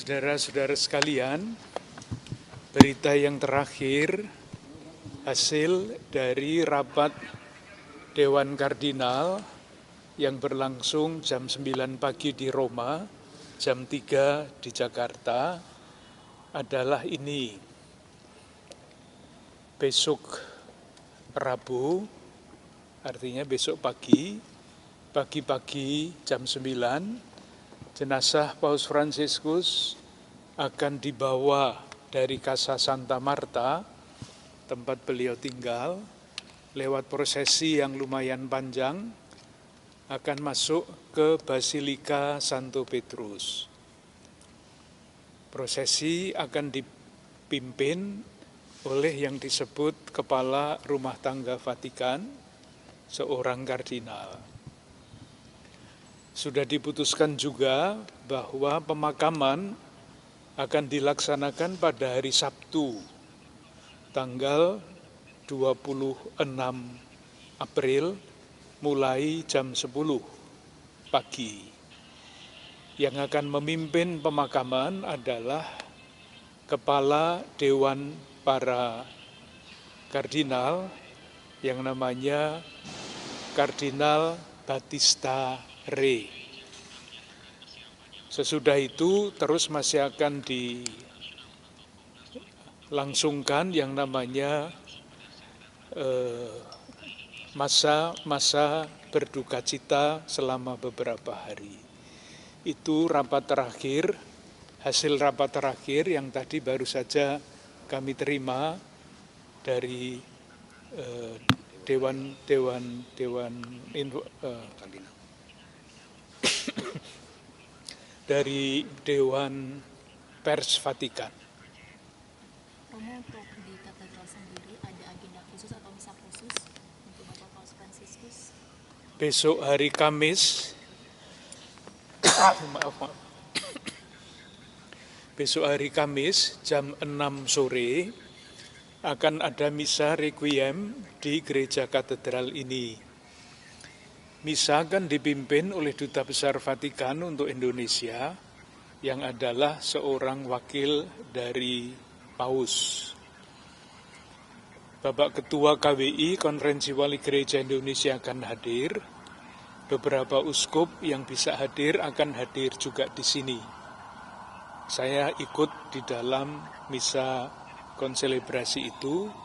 Saudara-saudara sekalian, berita yang terakhir hasil dari rapat Dewan Kardinal yang berlangsung jam 9 pagi di Roma, jam 3 di Jakarta adalah ini. Besok Rabu, artinya besok pagi-pagi jam 9, jenazah Paus Fransiskus akan dibawa dari Casa Santa Marta, tempat beliau tinggal, lewat prosesi yang lumayan panjang, akan masuk ke Basilika Santo Petrus. Prosesi akan dipimpin oleh yang disebut Kepala Rumah Tangga Vatikan, seorang kardinal. Sudah diputuskan juga bahwa pemakaman akan dilaksanakan pada hari Sabtu, tanggal 26 April, mulai jam 10 pagi. Yang akan memimpin pemakaman adalah Kepala Dewan para Kardinal yang namanya Kardinal Battista Re. Sesudah itu terus masih akan dilangsungkan yang namanya masa berduka cita selama beberapa hari. Itu rapat terakhir, hasil rapat terakhir yang tadi baru saja kami terima dari dari Dewan Pers Vatikan. Romo, untuk di katedral sendiri ada agenda khusus atau misa khusus untuk Bapak Paus Fransiskus? Besok hari Kamis, besok hari Kamis jam 6 sore akan ada misa requiem di gereja katedral ini. Misa akan dipimpin oleh Duta Besar Vatikan untuk Indonesia yang adalah seorang wakil dari Paus. Bapak Ketua KWI, Konferensi Wali Gereja Indonesia, akan hadir. Beberapa uskup yang bisa hadir akan hadir juga di sini. Saya ikut di dalam misa konselebrasi itu.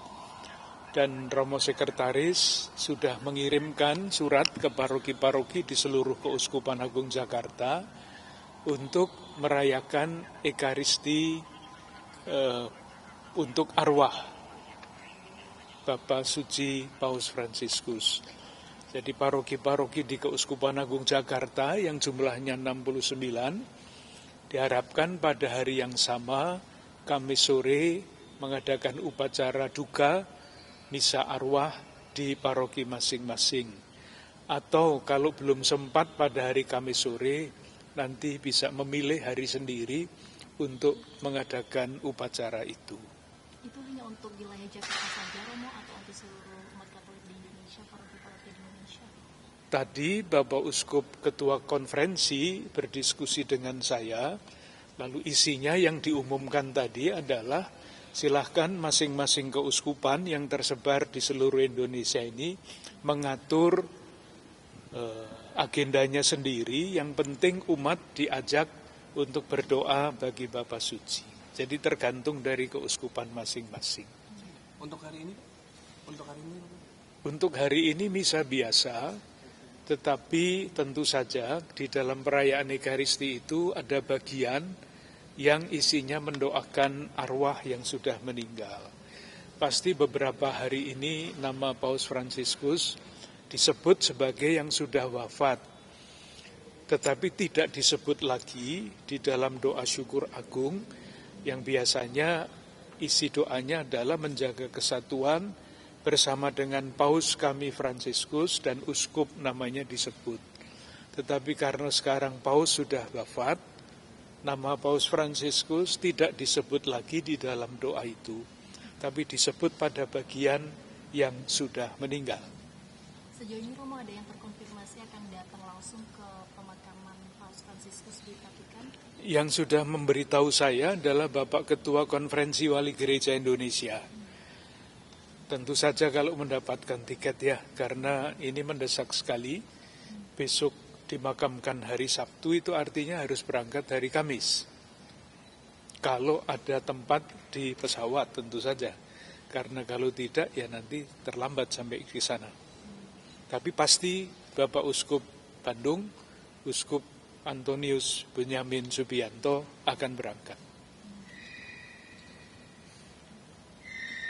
Dan Romo Sekretaris sudah mengirimkan surat ke paroki-paroki di seluruh Keuskupan Agung Jakarta untuk merayakan Ekaristi untuk arwah Bapak Suci Paus Fransiskus. Jadi paroki-paroki di Keuskupan Agung Jakarta yang jumlahnya 69 diharapkan pada hari yang sama Kamis sore mengadakan upacara duka misa arwah di paroki masing-masing. Atau kalau belum sempat pada hari Kamis sore, nanti bisa memilih hari sendiri untuk mengadakan upacara itu. Itu hanya untuk wilayah Jakarta saja, Romo, atau untuk seluruh umat Katolik di Indonesia, paroki-paroki di Indonesia? Tadi Bapak Uskup Ketua Konferensi berdiskusi dengan saya, lalu isinya yang diumumkan tadi adalah silahkan masing-masing keuskupan yang tersebar di seluruh Indonesia ini mengatur agendanya sendiri. Yang penting umat diajak untuk berdoa bagi Bapak Suci. Jadi tergantung dari keuskupan masing-masing. Untuk hari ini? Untuk hari ini misa biasa, tetapi tentu saja di dalam perayaan Ekaristi itu ada bagian yang isinya mendoakan arwah yang sudah meninggal. Pasti beberapa hari ini nama Paus Fransiskus disebut sebagai yang sudah wafat, tetapi tidak disebut lagi di dalam doa syukur agung yang biasanya isi doanya adalah menjaga kesatuan bersama dengan Paus kami Fransiskus dan uskup namanya disebut. Tetapi karena sekarang Paus sudah wafat, nama Paus Fransiskus tidak disebut lagi di dalam doa itu, tapi disebut pada bagian yang sudah meninggal. Sejauh ini Romo ada yang terkonfirmasi akan datang langsung ke pemakaman Paus Paus Fransiskus di Vatikan? Yang sudah memberitahu saya adalah Bapak Ketua Konferensi Wali Gereja Indonesia. Tentu saja kalau mendapatkan tiket ya, karena ini mendesak sekali. Besok dimakamkan hari Sabtu, itu artinya harus berangkat hari Kamis. Kalau ada tempat di pesawat tentu saja. Karena kalau tidak ya nanti terlambat sampai ke sana. Tapi pasti Bapak Uskup Bandung, Uskup Antonius Benyamin Subianto akan berangkat.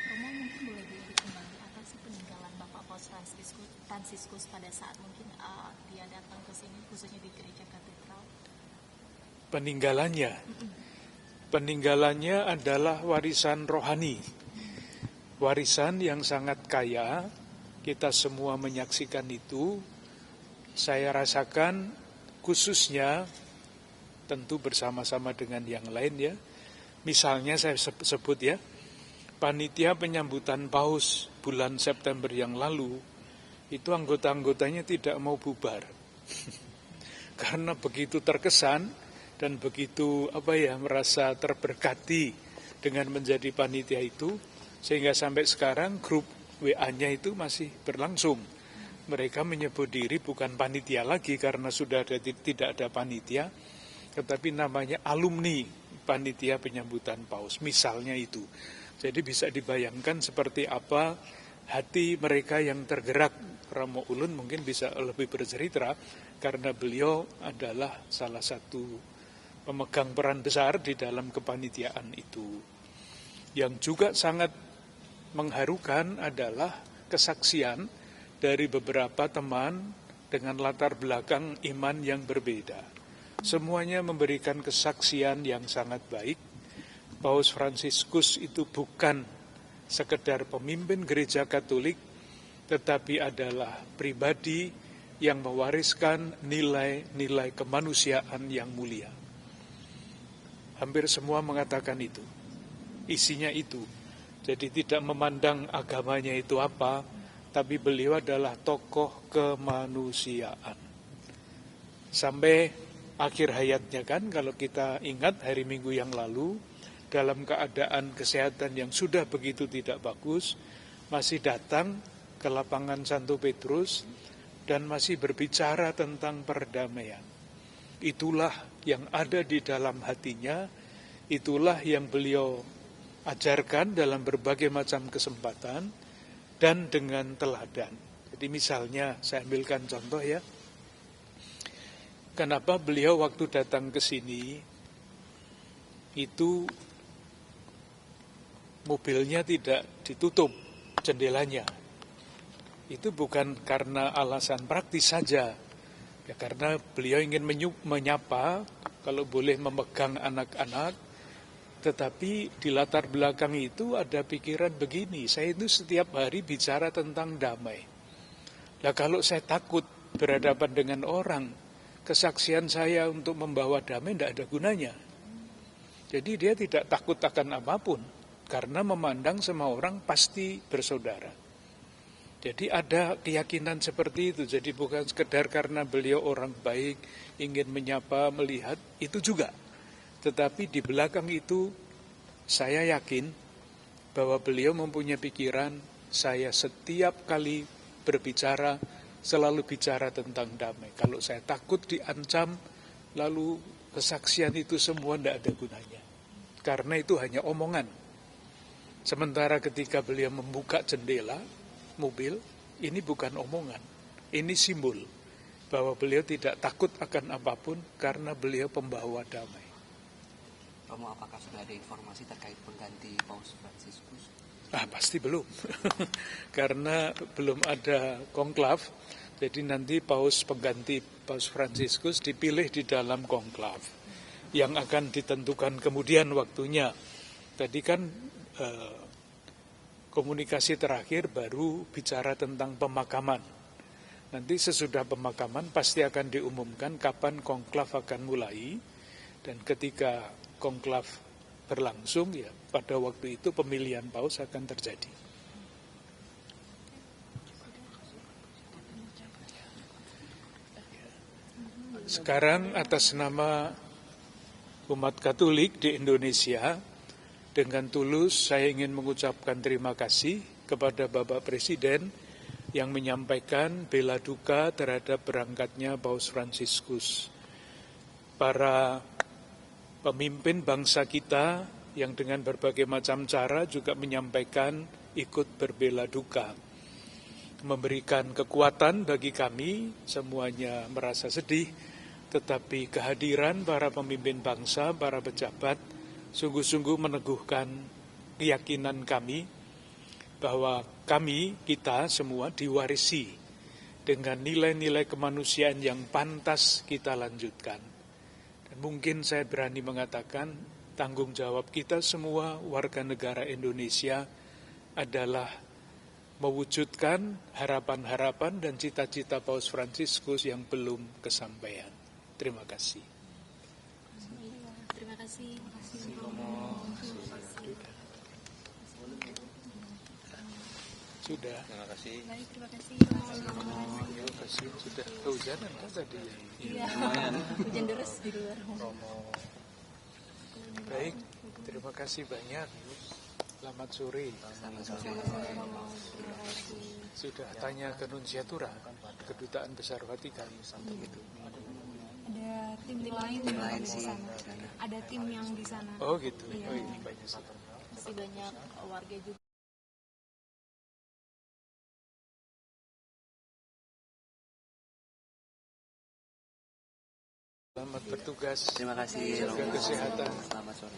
Romo, mungkin boleh diedit kembali apa sih peninggalan Bapak Paus Fransiskus pada saat mungkin dia datang ke sini, khususnya di gereja katedral? Peninggalannya adalah warisan rohani. Warisan yang sangat kaya, kita semua menyaksikan itu. Saya rasakan khususnya tentu bersama-sama dengan yang lain ya. Misalnya saya sebut ya, panitia penyambutan Paus bulan September yang lalu, itu anggota-anggotanya tidak mau bubar. Karena begitu terkesan dan begitu merasa terberkati dengan menjadi panitia itu, sehingga sampai sekarang grup WA-nya itu masih berlangsung. Mereka menyebut diri bukan panitia lagi karena sudah tidak ada panitia, tetapi namanya alumni panitia penyambutan Paus, misalnya itu. Jadi bisa dibayangkan seperti apa hati mereka yang tergerak. Romo Ulun mungkin bisa lebih bercerita karena beliau adalah salah satu pemegang peran besar di dalam kepanitiaan itu. Yang juga sangat mengharukan adalah kesaksian dari beberapa teman dengan latar belakang iman yang berbeda. Semuanya memberikan kesaksian yang sangat baik. Paus Fransiskus itu bukan sekedar pemimpin gereja Katolik, tetapi adalah pribadi yang mewariskan nilai-nilai kemanusiaan yang mulia. Hampir semua mengatakan itu. Isinya itu. Jadi tidak memandang agamanya itu apa, tapi beliau adalah tokoh kemanusiaan. Sampai akhir hayatnya kan, kalau kita ingat hari Minggu yang lalu, dalam keadaan kesehatan yang sudah begitu tidak bagus, masih datang ke lapangan Santo Petrus, dan masih berbicara tentang perdamaian. Itulah yang ada di dalam hatinya, itulah yang beliau ajarkan dalam berbagai macam kesempatan dan dengan teladan. Jadi misalnya saya ambilkan contoh ya. Kenapa beliau waktu datang ke sini itu mobilnya tidak ditutup jendelanya. Itu bukan karena alasan praktis saja. Ya karena beliau ingin menyapa, kalau boleh memegang anak-anak. Tetapi di latar belakang itu ada pikiran begini, saya itu setiap hari bicara tentang damai. Nah kalau saya takut berhadapan dengan orang, kesaksian saya untuk membawa damai tidak ada gunanya. Jadi dia tidak takut akan apapun, karena memandang semua orang pasti bersaudara. Jadi ada keyakinan seperti itu, jadi bukan sekedar karena beliau orang baik, ingin menyapa, melihat, itu juga. Tetapi di belakang itu saya yakin bahwa beliau mempunyai pikiran, saya setiap kali berbicara selalu bicara tentang damai. Kalau saya takut diancam, lalu kesaksian itu semua tidak ada gunanya. Karena itu hanya omongan. Sementara ketika beliau membuka jendela mobil, ini bukan omongan, ini simbol bahwa beliau tidak takut akan apapun karena beliau pembawa damai. Romo, apakah sudah ada informasi terkait pengganti Paus Fransiskus? Pasti belum, karena belum ada konklav, jadi nanti pengganti Paus Fransiskus dipilih di dalam konklav, yang akan ditentukan kemudian waktunya. Tadi kan komunikasi terakhir baru bicara tentang pemakaman. Nanti sesudah pemakaman pasti akan diumumkan kapan konklav akan mulai, dan ketika konklav berlangsung, ya pada waktu itu pemilihan paus akan terjadi. Sekarang atas nama umat Katolik di Indonesia, dengan tulus saya ingin mengucapkan terima kasih kepada Bapak Presiden yang menyampaikan bela duka terhadap berangkatnya Paus Fransiskus. Para pemimpin bangsa kita yang dengan berbagai macam cara juga menyampaikan ikut berbela duka. Memberikan kekuatan bagi kami, semuanya merasa sedih, tetapi kehadiran para pemimpin bangsa, para pejabat, sungguh-sungguh meneguhkan keyakinan kami bahwa kita semua diwarisi dengan nilai-nilai kemanusiaan yang pantas kita lanjutkan. Dan mungkin saya berani mengatakan tanggung jawab kita semua warga negara Indonesia adalah mewujudkan harapan-harapan dan cita-cita Paus Fransiskus yang belum kesampaian. Terima kasih. Terima kasih. Sudah. Terima kasih. Baik, terima kasih. Terima kasih. Sudah kehujanan kan tadi? Iya. Hujan deras di luar. Baik, terima kasih banyak. Selamat sore. Sudah tanya ke Nunsiatura, Kedutaan Besar Vatikan. Itu. Ada tim lain di sana. Ada tim yang di sana. Oh gitu. Iya. Oh ini banyak sekali. Masih banyak warga juga. Selamat bertugas. Terima kasih. Jaga kesehatan. Selamat sore.